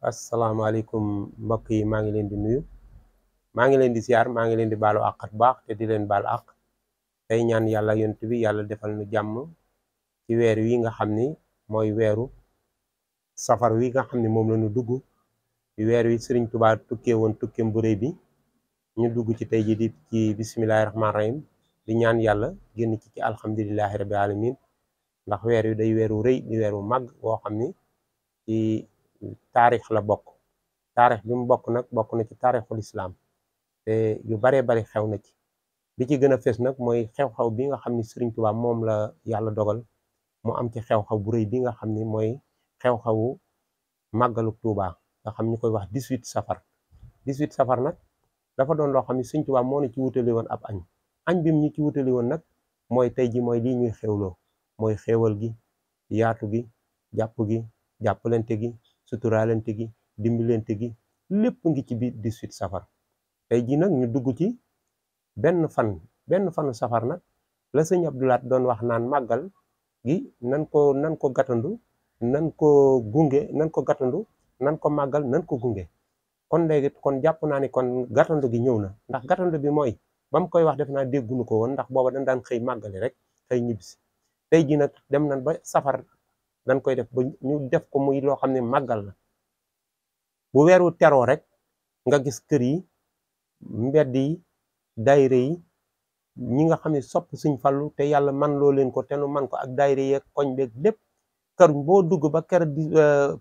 asalaamaaleykum mbokk yi maa ngi leen di nuyu maa ngi leen di ziar maa ngi leen di baalu àq bu baax te di leen baal àq tey ñaan yàlla yonent bi yàlla defal nu jàmm ci weer wi nga xam ni mooy weeru safar wi nga xam ni moom la ñu dugg di weer wi Sëriñ Tuubaa tukkee woon tukkeem bu réy bi ñu dugg ci tey ji di ci bisimilahi rahmaani rahim di ñaan yàlla génn ci alhamdulilahi rabbi alamin ndax weer wi day weeru rëy di weeru màgg woo xam ni ci taarix la bokk taarix bi mu bokk nag bokk na ci taarixul islaam te yu baree bari xew na ci bi ci gën a fees nag mooy xew-xew bi nga xam ni Sëriñ Tuubaa moom la yàlla dogal mu am ci xew-xew bu rëy bi nga xam ni mooy xew-xewu màggalu Tuubaa nga xam ñu koy wax 18 safar 18 safar nag dafa doon loo xam ni Sëriñ Tuubaa moo ne ci wutali woon ab añ bi mu ñu ci wutali woon nag mooy tey ji mooy lii ñuy xewloo mooy xéewal gi yaatu gi jàpp gi jàppalante gi suturaalante gi dimbalante gi lépp ngi ci biir 18 safar tey ji nag ñu dugg ci benn fanu safar nag la sëñ Abdou Lahad doon wax naan màggal gi nan ko gàttandu nan ko gunge nan ko gàttandu nan ko màggal nan ko gunge kon léegi kon jàpp naa ni kon gàttandu gi ñëw na ndax gàttandu bi mooy ba mu koy wax def naa déggunu ko woon ndax booba dañ daan xëy màggali rek xëy ñibbisi tey ji nag dem nañ ba safar dañ koy def ba ñu def ko muy loo xam ne màggal la bu weeru teroo rek nga gis kër yi mbedd yi daayira yi ñi nga xam ne sopp Sëñ Fallu te yàlla man loo leen ko te nu man ko ak daayira yi ak koñ beeg lépp kër boo dugg ba kër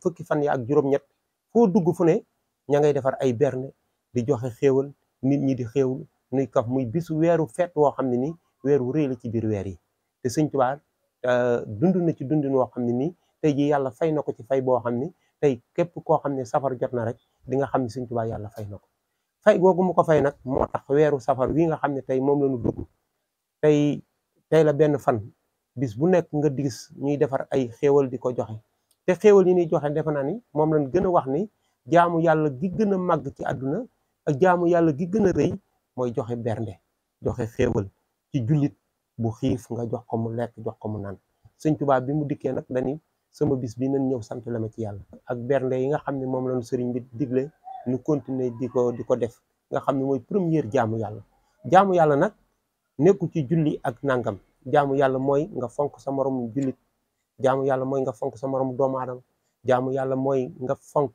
fukki fan yi ak juróom-ñett foo dugg fu ne ña ngay defar ay berne di joxe xéewal nit ñi di xéewlu nuy kaf muy bisu weeru feet woo xam ne nii weeru rëy la ci biir weer yi te Sëñ Tuubaa dund na ci dundin woo xam ne nii tey ji yàlla fay na ko ci fay boo xam ni tey képp koo xam ne safar jot na rek di nga xam ne Sëñ Tuubaa yàlla fay na ko fay googu mu ko fay nag moo tax weeru safar wi nga xam ne tey moom la ñu dugg tey la benn fan bis bu nekk nga gis ñuy defar ay xéewal di ko joxe te xéewal yi ñuy joxe defe naa ni moom lañ gën a wax ni jaamu yàlla gi gën a màgg ci àdduna ak jaamu yàlla gi gën a rëy mooy joxe bernde joxe xéewal ci jullit bu xiif nga jox ko mu lekk jox ko mu naan Sëñ Tuubaa bi mu dikkee nag dani sama bis bi nañ ñëw sant la ma ci yàlla ak bernde yi nga xam ne moom lañu sëriñ bi digle ñu continuer di ko def nga xam ne mooy première jaamu yàlla nag nekku ci julli ak nangam jaamu yàlla mooy nga fonk sa morom jullit jaamu yàlla mooy nga fonk sa morom doomu aadama jaamu yàlla mooy nga fonk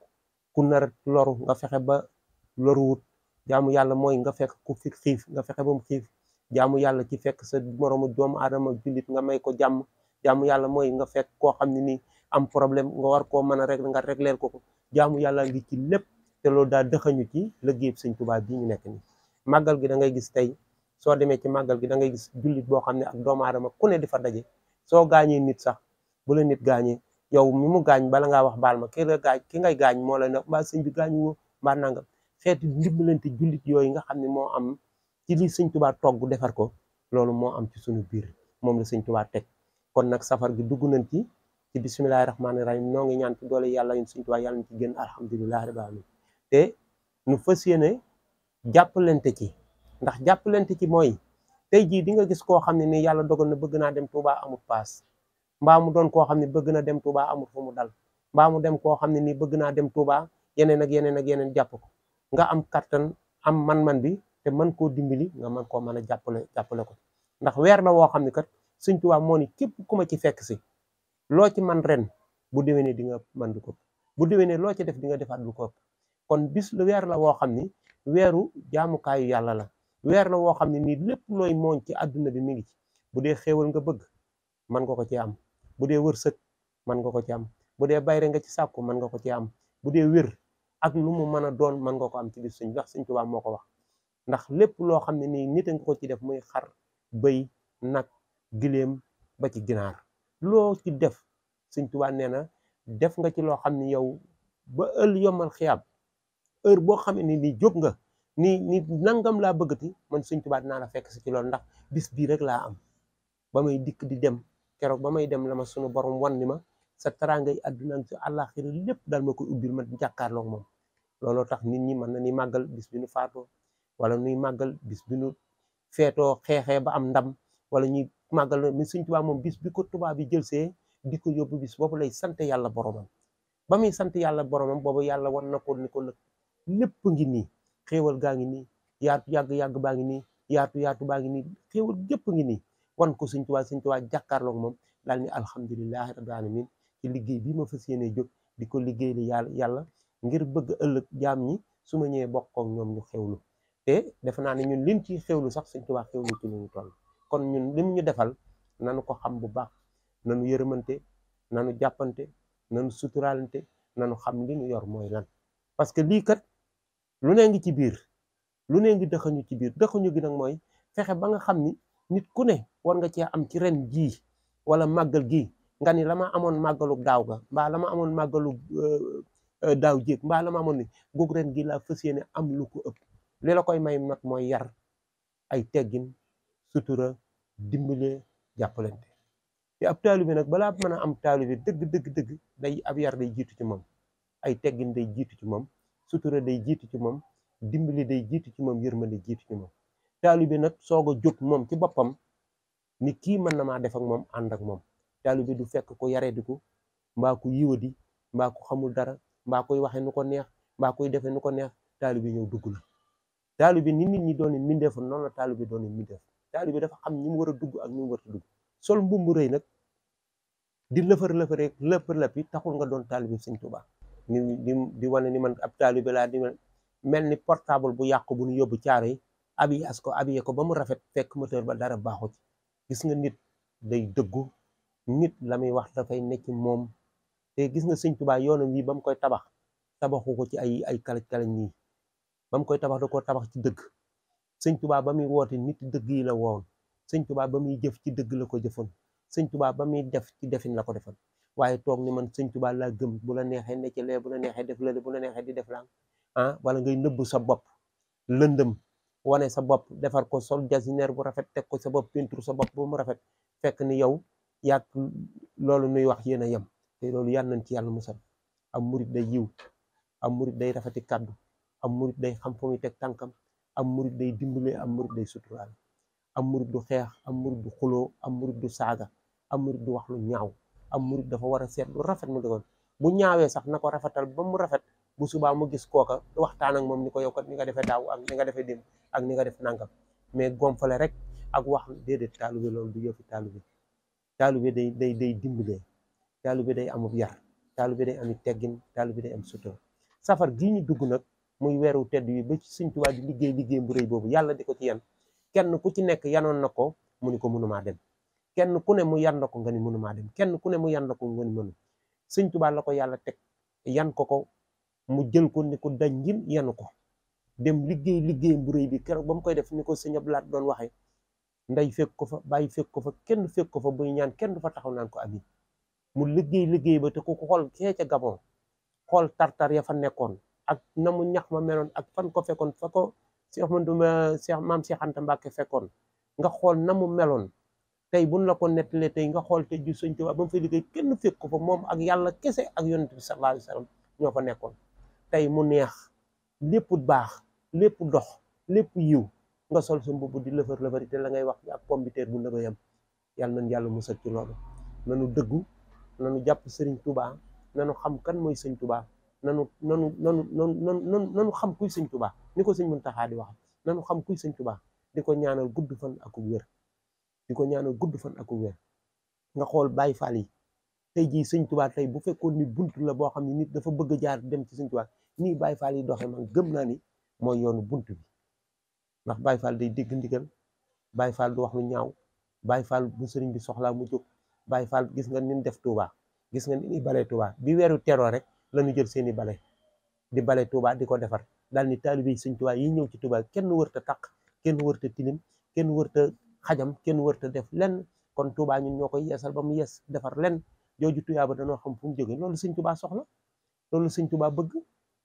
ku nar loru nga fexe ba loruwut jaamu yàlla mooy nga fekk ku fi xiif nga fexe ba mu xiif jaamu yàlla ci fekk sa moromu doomu aadama jullit nga may ko jàmm jaamu yàlla mooy nga fekk koo xam ne nii am problème nga war koo mën a régler nga régleel ko jaamu yàlla ngi ci lépp te loolu daal dëxañu ci liggéeyub Sëñ Tuubaa bii ñu nekk nii màggal gi da ngay gis tey soo demee ci màggal gi da ngay gis jullit boo xam ne ak doomu aadama ku ne di fa daje soo gaañee nit sax bu la nit gaañee yow mi mu gaañ bala ngaa wax baal ma ki ngay gaañ moo la ne mbaa sëñ bi gaañu woo mbaa nangam xeeti ndimbalante jullit yooyu nga xam ne moo am ci li Sëñ Tuubaa togg defar ko loolu moo am ci suñu biir moom la Sëñ Tuubaa teg kon nag safar gi dugg nañ ci bisimilahi rahmaani rahim noo ngi ñaan ci doole yàlla ñun Sëñ Tuubaa yàlla ñu ci génn alhamdulilahi rabbil alamin te nu fas yéene jàppalante ci ndax jàppalante ci mooy tey jii di nga gis koo xam ne ni yàlla dogal na bëgg naa dem Touba amul paas mbaa mu doon koo xam ne bëgg na dem Touba amul fu mu dal mbaa mu dem koo xam ne nii bëgg naa dem Touba yeneen ak yeneen ak yeneen jàpp ko nga am kattan am man-man bi te mën koo dimbali nga mën koo mën a jàppale ko ndax weer la woo xam ne kat Sëñ Tuubaa moo ni képp ku ma ci fekk si loo ci man ren bu déwénee di nga mën du ko bu déwénee loo ci def di nga defaat lu ko kon bis lu weer la woo xam ni weeru jaamukaayu yàlla la weer la woo xam ne nii lépp looy mooñ ci àdduna bi mi ngi ci bu dee xéewal nga bëgg mën nga ko ci am bu dee wërsëg mën nga ko ci am bu dee bayre nga ci sàkku mën nga ko ci am bu dee wér ak lu mu mën a doon mën nga ko am ci bis suñ ndax Sëñ Tuubaa moo ko wax ndax lépp loo xam ne nii nit nga ko ci def muy xar bëy nag giléem ba ci ginaar loo ci def Sëñ Tuubaa nee na def nga ci loo xam ne yow ba ëll yomal xiyaam heure boo xam ne ni jóg nga ni nangam laa bëggati man Sëñ Tuubaa dinaa la fekk si ci loolu ndax bis bii rek laa am ba may dikk di dem keroog ba may dem la ma sunu borom wan ni ma sa taraangay àdduna ak sa àllaaxira lépp daal ma koy ubbil ma jàkkaarloog moom looloo tax nit ñi mën na ni màggal bis bi nu faatoo wala nuy màggal bis bi nu feetoo xeexee ba am ndam wala ñuy màggal mi Sëñ Tuubaa moom bis bi ko tubaab bi jël see di ko yóbbu bis boobu lay sant yàlla boromam ba muy sant yàlla boromam boobu yàlla wan na ko ni ko nag lépp ngi nii, xéewal gaa ngi nii, yaatu yàgg-yàgg baa ngi nii, yaatu baa ngi nii, xéewal gépp ngi nii, wan ko Sëñ Tuubaa jàkkaarloog moom daal ni alhamdulilahi rabbil alamin ci liggéey bi ma fas yéene jóg di ko liggéey li yàlla ngir bëgg ëllëg jaam ñi su ma ñëwee bokk ak ñoom ñu xewlu. te defe naa ne ñun liñ ciy xewlu sax Sëñ Tuubaa xewlu ci lu ñu toll. kon ñun lim ñu defal nanu ko xam bu baax, nanu yërëmante, nanu jàppante, nanu suturaalante, nanu xam li ñu yor mooy lan. parce que lii kat lu ne ngi ci biir, lu ne ngi dëxañu ci biir, dëxañu gi nag mooy fexe ba nga xam ni nit ku ne war nga cee am ci ren jii wala màggal gii nga ni la ma amoon màggalu daaw ga mbaa la ma amoon màggalu daaw jéeg mbaa la ma amoon ni goog ren gi laa fas yéene am lu ko ëpp. li la koy may nag mooy yar, ay teggin, sutura, dimbale, jàppalante. te ab taalibe nag balaa mën a am taalibe dëgg day ab yar day jiitu ci moom, ay teggin day jiitu ci moom, sutura day jiitu ci moom, dimbali day jiitu ci moom, yërmande jiitu ci moom. taalibe nag soog a jóg moom ci boppam ni kii mën na maa def ak moom ànd ak moom. taalibe du fekk ko yarediku mbaa ku yiwadi mbaa ku xamul dara mbaa koy waxe nu ko neex mbaa koy defee nu ko neex taalibe ñëw dugg la. taalibe ni nit ñi doon mbindeef noonu la taalibe doon mbindeef. taalibe dafa xam ñi mu war a dugg ak ñi mu war a dugg. sol mbumbu rëy nag di lëfër lëpp yi taxul nga doon taalibe Sëñ Tuubaa di wane ni man ab taalibe laa di mel ni portable bu yàqu bu ñu yóbbu caaro yi habillé ko ba mu rafet fekk moteur ba dara baaxu ci. gis nga nit day dëggu, nit la muy wax dafay nekk moom. te gis nga Sëñ Tuubaa yoonam wi ba mu koy tabax tabaxu ko ci ay kalaj-kalaj nii, ba mu koy tabax da koo tabax ci dëgg. Sëñ Tuubaa ba muy woote nit dëgg yi la woon. Sëñ Tuubaa ba muy jëf ci dëgg la ko jëfoon. Sëñ Tuubaa ba muy def ci defin la ko defoon. waaye toog ni man Sëñ Tuubaa laa gëm, bu la neexee ne ci lee, bu la neexee def lële, bu la neexee di def laa wala ngay nëbb sa bopp lëndëm wane sa bopp defar ko sol jasineer bu rafet teg ko sa bopp peinture sa bopp ba mu rafet fekk ni yow yàgg loolu nuy wax yéen a yem. te loolu yàlla nañ ci yàlla musal. am murit day yiw, am murit day rafeti kàddu, am murit day xam fu muy teg tànkam, am murit day dimbale, am murit day suturaal, am murit du xeex, am murit du xuloo, am murit du saaga, am murit du wax lu ñaaw, am murit dafa war a seet lu rafet mu defoon. bu ñaawee sax na ko rafetal ba mu rafet, bu subaa mu gis kooka waxtaan ak moom ni ko yow kat ni nga defee daaw ak ni nga defee démb ak ni nga def nangam. mais gomfale rek ak wax déedéet. taalibe loolu du yëfi taalibe. taalibe day dimbalee, taalibe day amub yar, taalibe day ami teggin, taalibe day am sutura. safar gii ñu dugg nag muy weeru tedd yi ba ci Sëñ Tuubaa di liggéey bu rëy boobu yàlla di ko ci yan, kenn ku ci nekk yanoon na ko mu ni ko mënumaa dem, kenn ku ne mu yan na ko nga ni mënumaa dem, kenn ku ne mu yan na ko nga ni mënu. Sëñ Tuubaa la ko yàlla teg yan ko mu jël ko ni ko dañjil yanu ko dem liggéey bu rëy bi. keroog ba mu koy def ni ko Sëñ Abdu Lahat doon waxee, ndey fekk ko fa, bàyyi fekk ko fa, kenn fekk ko fa, buy ñaan kenn du fa taxaw naan ko amin. mu liggéey ba te ku ko xool kee ca Gabon xool tartar ya fa nekkoon ak na mu ñax ma meloon ak fan ko fekkoon fa ko maam Cheikh Anta Mbàkke fekkoon, nga xool na mu meloon. tey buñ la ko nettalee tey nga xool te ju Sëñ Tuubaa ba mu fay liggéey kenn fekk ko fa, moom ak yàlla kese ak yonent bi sallallahu alayhi wa sallam ñoo fa nekkoon. tey mu neex, lépp baax, lépp dox, lépp yiw, nga sol sa mbubb di lëfër te la ngay wax ak pombiteer bu nëba yam. yàlla nañ yàlla musal ci loolu. nanu dëggu, nanu jàpp Sëriñ Tuubaa, nanu xam kan mooy Sëñ Tuubaa, nanu xam kuy Sëñ Tuubaa ni ko Sëñ Muntaxaa di wax. nanu xam kuy Sëñ Tuubaa di ko ñaanal gudd fan ak wér, di ko ñaanal gudd fan ak wér. nga xool Baay Faal yi tey jii Sëñ Tuubaa tey bu fekkoon ni buntu la boo xam ne nit dafa bëgg a jaar dem ci Sëñ Tuubaa nii Baay Faal yi doxee, man gëm naa ni mooy yoonu buntu bi. ndax Baay Faal day dégg ndigal, Baay Faal du wax lu ñaaw, Baay Faal bu sëriñ bi soxlaa mu jóg. Baay Faal gis nga nin def Touba, gis nga ni bale Touba bi weeru teroo rek la ñu jël seeni bale di bale Touba di ko defar. daal ni taalibe Sëñ Tuubaa yi ñëw ci Touba kenn wërta taq, kenn wërta tilim, kenn wërta xajam, kenn wërta def lenn. kon Touba ñun ñoo koy yeesal ba mu yees defar lenn. jooju tuyaaba danoo xam fu mu jóge. loolu Sëñ Tuubaa soxla, loolu Sëñ Tuubaa bëgg,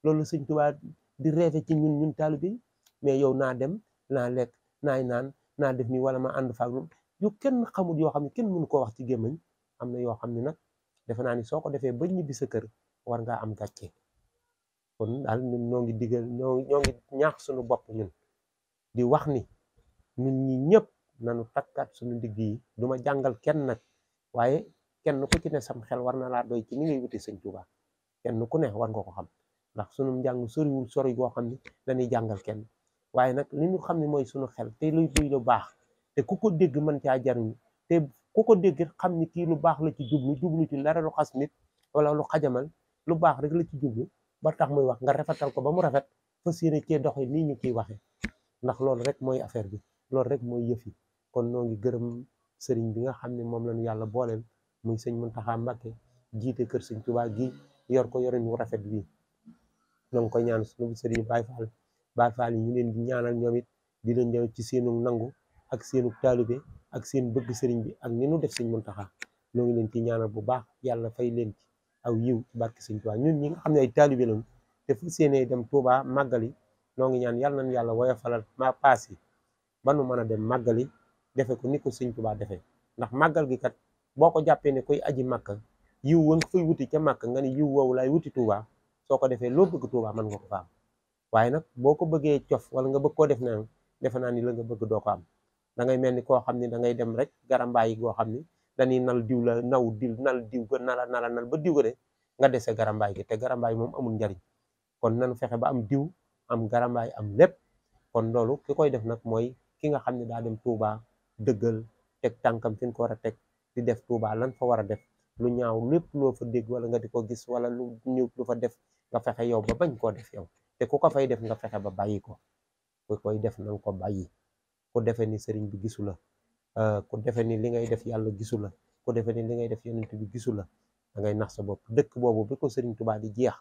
loolu Sëñ Tuubaa di rêvé ci ñun taalibe yi. mais yow naa dem, naa lekk, naay naan, naa def nii wala ma ànd faak yu kenn xamul yoo xam ne kenn mënu koo wax ci gémmañ. am na yoo xam ne nag defe naa ni soo ko defee ba ñibbi sa kër war ngaa am gàcce. kon daal ñun ñoo ngi digal, ñoo ngi ñaax suñu bopp ñun di wax ni ñun ñi ñëpp nañu takkaat suñu ndigg yi. duma jàngal kenn nag, waaye kenn ku ci ne sam xel war na laa doy ci ni ngay wuti Sëñ Tuubaa. kenn ku ne war nga ko xam ndax sunu njàng soriwul sori goo xam ne dañuy jàngal kenn waaye nag li ñu xam ne mooy sunu xel te luy lu baax te ku ko dégg mën caa jariñu te ku ko dégg xam ni kii lu baax la ci jublu ci dara lu xas nit wala lu xajamal lu baax rek la ci jublu ba tax muy wax nga rafetal ko ba mu rafet fas yéene cee doxe nii ñu ciy waxee ndax loolu rek mooy affaire bi loolu rek mooy yëf yi kon noo ngi gërëm sëriñ bi nga xam ne moom lañu yàlla booleel muy sëñ Muntaxa Mbàkke jiite kër sëñ Tuubaa gi yor ko yorin wu rafet bii ñoo ngi koy ñaan suñu sëriñ Baay Faal yi ñu leen di ñaanal ñoom it di leen ñëw ci seenu nangu ak seenu taalibe ak seen bëgg sëriñ bi ak ni nu def sëñ Muntaxa ñoo ngi leen ci ñaanal bu baax yàlla fay leen ci aw yiw ci barke sëñ Tuubaa ñun ñi nga xam ne ay taalibe lañu te fu seenee dem Tuubaa màggali noo ngi ñaan yàlla nañu yàlla woyofalal ma paas yi ba nu mën a dem màggali defe ko ni ko sëñ Tuubaa defee ndax màggal gi kat boo ko jàppee ne koy aji màkka yiw wa nga fay wuti ca màkk nga ni yiw woowu laay wuti Tuubaa soo ko defee loo bëgg Tuubaa mën nga ko fa am waaye nag boo ko bëggee cof wala nga bëgg koo def na defe naa ni la nga bëgg doo ko am da ngay mel ni koo xam ni da ngay dem rek garambaay goo xam ni dañuy nal diw la naw diw nal diw ga nal ba diw ga de nga dese garambaay gi te garambaay moom amul njariñ kon nanu fexe ba am diw am garambaay am lépp kon loolu ki koy def nag mooy ki nga xam ne daa dem Tuubaa dëggal teg tànkam fi ñu ko war a teg di def Tuubaa lan fa war a def lu ñaaw lépp loo fa dégg wala nga di ko gis wala lu ñëw lu fa def nga fexe yow ba bañ koo def yow te ku ko fay def nga fexe ba bàyyi ko ku koy def na nga ko bàyyi ku defee ni sëriñ bi gisu la ku defee ni li ngay def yàlla gisu la ku defee ni li ngay def yonent bi gisu la da ngay nax sa bopp dëkk boobu bi ko sëriñ Tuubaa di jeex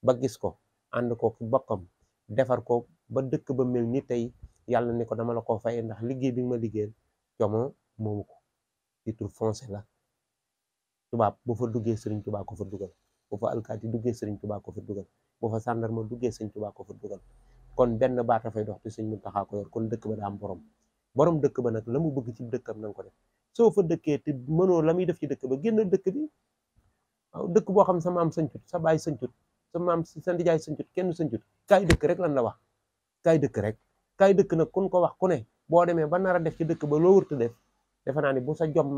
ba gis ko ànd ko ki bokkam defar ko ba dëkk ba mel ni tey yàlla ne ko dama la ko fayee ndax liggéey bi nga ma liggéeyal como moomu ko titre foncier la tubaab bu fa duggee sëriñ Tuubaa ko fa dugal bu fa alkaati duggee sëriñ Tuubaa ko fa dugal bu fa sàndarma duggee sëriñ Tuubaa ko fa dugal kon benn baat a fay dox te sëñ Muntaxa ko yor kon dëkk ba daa am borom dëkk ba nag la mu bëgg ci dëkkam na nga ko def soo fa dëkkee te mënoo la muy def ci dëkk ba génn dëkk bi waaw dëkk boo xam sa maam sañcut sa baay sañcut sa maam sa ndijaay sañcut kenn sañcut kaay dëkk rek lan la wax kaay dëkk rek kaay dëkk nag kun ko wax ku ne boo demee ba nar a def ci dëkk ba loo wërta def defe naa ni bu sa jom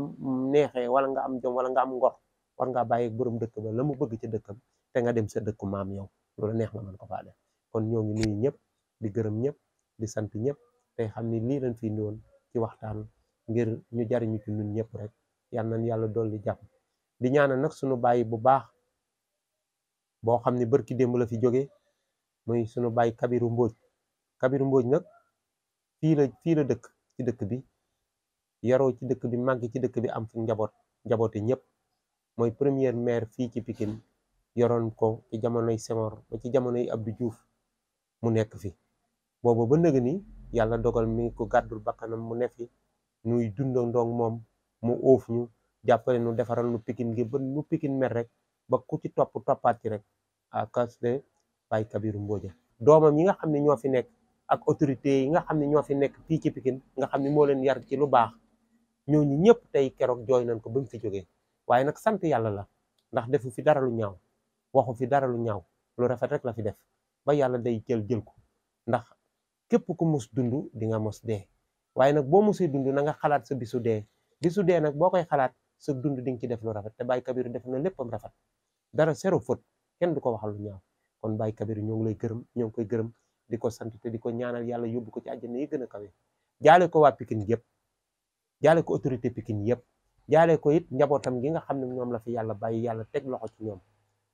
neexee wala nga am jom wala nga am ngor war ngaa bàyyi borom dëkk ba la mu bëgg ci dëkkam te nga dem sa dëkku maam yow loolu neex nga mën ko faa def kon ñoo ngi nuyu ñëpp di gërëm ñëpp di sant ñëpp tey xam ni lii lañ fi indi woon ci waxtaan ngir ñu jariñu ci ñun ñëpp rek yal nañ yàlla dolli jàpp di ñaanal nag suñu bàyyi bu baax boo xam ni bërki démb la fi jóge muy suñu bàyyi Kabiru Mbóoj nag fii la dëkk ci dëkk bi yaroo ci dëkk bi màgg ci dëkk bi am fi njaboote ñëpp mooy première maire fii ci Pikine yoroon ko ci jamonoy Senghor ba ci jamonoy Abdou Diouf mu nekk fi boobu ba nëg ni yàlla dogal mi ko gàddul bakkanam mu ne fi nuy dundandoo moom mu óof ñu jàppale nu defaral nu Pikine gi ba nu Pikine mer rek ba ku ci toppaat ci rek à cause de Baye Kabiru Mbodj doomam yi nga xam ne ñoo fi nekk ak autorité yi nga xam ne ñoo fi nekk fii ci Pikine nga xam ne moo leen yar ci lu baax ñooñu ñëpp tey keroog jooy nañ ko ba mu fi jógee waaye nag sant yàlla la ndax defu fi dara lu ñaaw waxu fi dara lu ñaaw lu rafet rek la fi def ba yàlla day jël ko ndax képp ku mus dund di nga mos dee waaye nag boo musee dund na nga xalaat sa bisu dee nag boo koy xalaat sa dund di nga ci def lu rafet te Baye Kabiru def na léppam rafet dara zéro faute kenn du ko waxal lu ñaaw kon Baye Kabiru ñoo ngi lay gërëm ñoo ngi koy gërëm di ko sant te di ko ñaanal yàlla yóbbu ko ci àjjana yi gën a kawe jaale ko waa Pikine yëpp jaale ko autorité Pikine yëpp jaale ko it njabootam gi nga xam ne ñoom la fi yàlla bàyyi yàlla teg loxo ci ñoom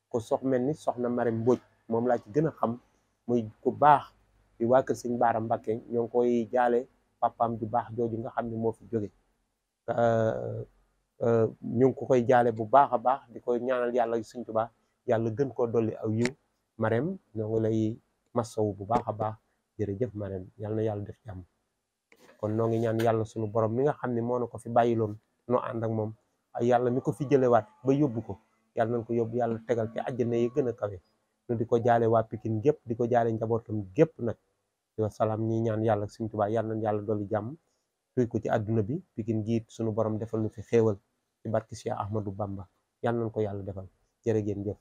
ko mel ni soxna Marème Mbodj moom laa ci gën a xam muy ku baax di waa kër sëñ Baara Mbàkke ñoo ngi koy jaale papaam ju baax jooju nga xam ne moo fi jóge ñu ngi ko koy jaale bu baax a baax di koy ñaanal yàlla sëñ Tuubaa yàlla gën koo dolli aw yiw Marème ñoo ngi lay masawu bu baax a baax jërëjëf Marème yàlla na yàlla def jàmm kon noo ngi ñaan yàlla suñu borom mi nga xam ne moo na ko fi bàyyiloon noo ànd ak moom ay yàlla mi ko fi jëlewaat ba yóbbu ko yàlla nañ ko yóbbu yàlla tegal ci àjjana yi gën a kawe nu di ko jaale waa Pikine gépp di ko jaale njabootam gépp nag wa salaam ñi ñaan yàlla Sëñ Tuubaa yàlla nañ yàlla dolli jàmm tuy ko ci àdduna bi Pikine giit suñu borom defal nu fi xéewal ci barki Cheikh Ahmadou Bamba yàlla nañ ko yàlla defal jërë ngeen jëf